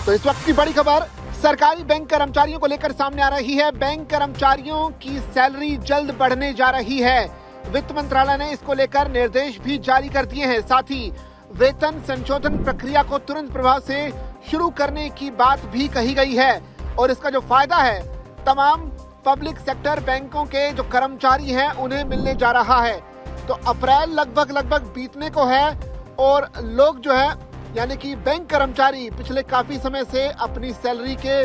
तो इस वक्त की बड़ी खबर सरकारी बैंक कर्मचारियों को लेकर सामने आ रही है। बैंक कर्मचारियों की सैलरी जल्द बढ़ने जा रही है। वित्त मंत्रालय ने इसको लेकर निर्देश भी जारी कर दिए हैं। साथ ही वेतन संशोधन प्रक्रिया को तुरंत प्रभाव से शुरू करने की बात भी कही गई है और इसका जो फायदा है तमाम पब्लिक सेक्टर बैंकों के जो कर्मचारी हैं उन्हें मिलने जा रहा है। तो अप्रैल लगभग बीतने को है और लोग जो है यानी कि बैंक कर्मचारी पिछले काफी समय से अपनी सैलरी के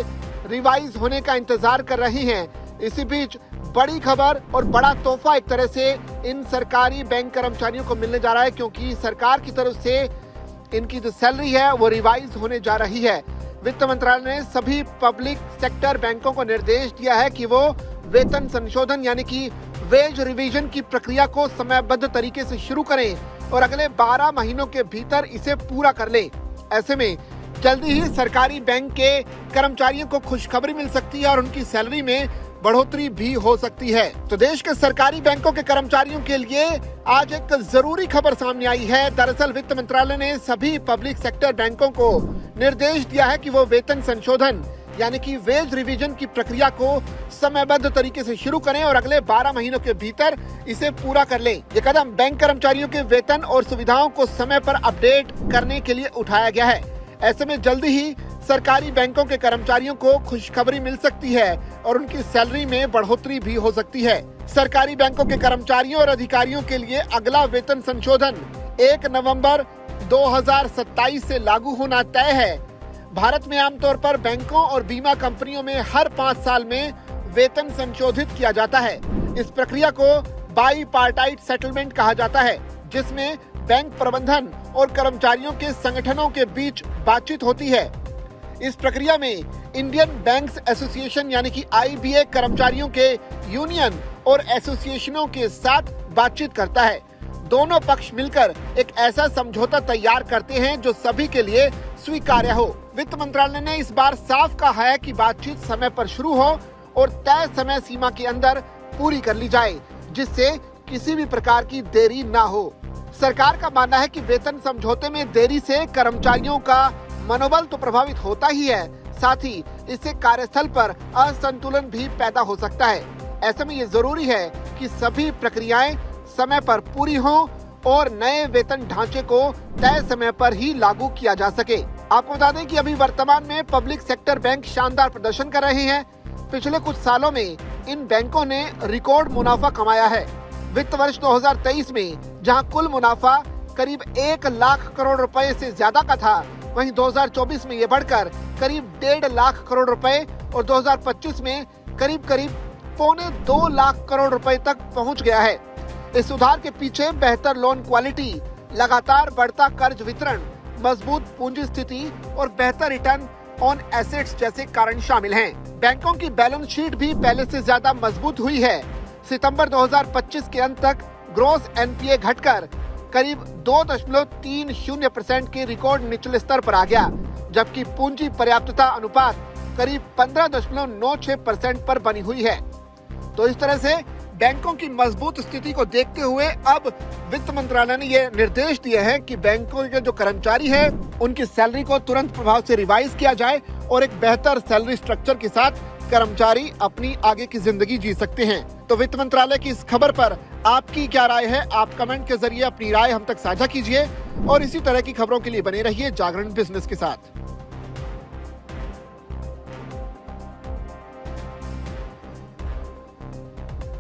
रिवाइज होने का इंतजार कर रही हैं। इसी बीच बड़ी खबर और बड़ा तोहफा एक तरह से इन सरकारी बैंक कर्मचारियों को मिलने जा रहा है, क्योंकि सरकार की तरफ से इनकी जो सैलरी है वो रिवाइज होने जा रही है। वित्त मंत्रालय ने सभी पब्लिक सेक्टर बैंकों को निर्देश दिया है कि वो वेतन संशोधन यानी कि वेज रिवीजन की प्रक्रिया को समयबद्ध तरीके से शुरू करें और अगले 12 महीनों के भीतर इसे पूरा कर लें। ऐसे में जल्दी ही सरकारी बैंक के कर्मचारियों को खुशखबरी मिल सकती है और उनकी सैलरी में बढ़ोतरी भी हो सकती है। तो देश के सरकारी बैंकों के कर्मचारियों के लिए आज एक जरूरी खबर सामने आई है। दरअसल वित्त मंत्रालय ने सभी पब्लिक सेक्टर बैंकों को निर्देश दिया है कि वो वेतन संशोधन यानी कि वेज रिवीजन की प्रक्रिया को समयबद्ध तरीके से शुरू करें और अगले 12 महीनों के भीतर इसे पूरा कर लें। ये कदम बैंक कर्मचारियों के वेतन और सुविधाओं को समय पर अपडेट करने के लिए उठाया गया है। ऐसे में जल्दी ही सरकारी बैंकों के कर्मचारियों को खुशखबरी मिल सकती है और उनकी सैलरी में बढ़ोतरी भी हो सकती है। सरकारी बैंकों के कर्मचारियों और अधिकारियों के लिए अगला वेतन संशोधन 1 नवंबर 2027 से लागू होना तय है। भारत में आमतौर पर बैंकों और बीमा कंपनियों में हर 5 साल में वेतन संशोधित किया जाता है। इस प्रक्रिया को बाई पार्टाइट सेटलमेंट कहा जाता है, जिसमें बैंक प्रबंधन और कर्मचारियों के संगठनों के बीच बातचीत होती है। इस प्रक्रिया में इंडियन बैंक्स एसोसिएशन यानी कि IBA कर्मचारियों के यूनियन और एसोसिएशनों के साथ बातचीत करता है। दोनों पक्ष मिलकर एक ऐसा समझौता तैयार करते हैं जो सभी के लिए स्वीकार्य हो। वित्त मंत्रालय ने इस बार साफ कहा है कि बातचीत समय पर शुरू हो और तय समय सीमा के अंदर पूरी कर ली जाए, जिससे किसी भी प्रकार की देरी ना हो। सरकार का मानना है कि वेतन समझौते में देरी से कर्मचारियों का मनोबल तो प्रभावित होता ही है, साथ ही इससे कार्यस्थल पर असंतुलन भी पैदा हो सकता है। ऐसे में ये जरूरी है कि सभी प्रक्रियाएं समय पर पूरी हों और नए वेतन ढांचे को तय समय पर ही लागू किया जा सके। आपको बता दें कि अभी वर्तमान में पब्लिक सेक्टर बैंक शानदार प्रदर्शन कर रहे हैं। पिछले कुछ सालों में इन बैंकों ने रिकॉर्ड मुनाफा कमाया है। वित्त वर्ष 2023 में जहां कुल मुनाफा करीब 1 लाख करोड़ रुपए से ज्यादा का था, वहीं 2024 में ये बढ़कर करीब 1.5 लाख करोड़ रुपए और 2025 में करीब 1.25 लाख करोड़ रुपए तक पहुंच गया है। इस सुधार के पीछे बेहतर लोन क्वालिटी, लगातार बढ़ता कर्ज वितरण, मजबूत पूंजी स्थिति और बेहतर रिटर्न ऑन एसेट्स जैसे कारण शामिल हैं। बैंकों की बैलेंस शीट भी पहले से ज्यादा मजबूत हुई है। सितंबर 2025 के अंत तक ग्रॉस NPA घटकर करीब 2.30% के रिकॉर्ड निचले स्तर पर आ गया, जबकि पूंजी पर्याप्तता अनुपात करीब 15.96% पर बनी हुई है। तो इस तरह से बैंकों की मजबूत स्थिति को देखते हुए अब वित्त मंत्रालय ने ये निर्देश दिए हैं कि बैंकों के जो कर्मचारी हैं उनकी सैलरी को तुरंत प्रभाव से रिवाइज किया जाए और एक बेहतर सैलरी स्ट्रक्चर के साथ कर्मचारी अपनी आगे की जिंदगी जी सकते हैं। तो वित्त मंत्रालय की इस खबर पर आपकी क्या राय है? आप कमेंट के जरिए अपनी राय हम तक साझा कीजिए और इसी तरह की खबरों के लिए बने रहिए जागरण बिजनेस के साथ।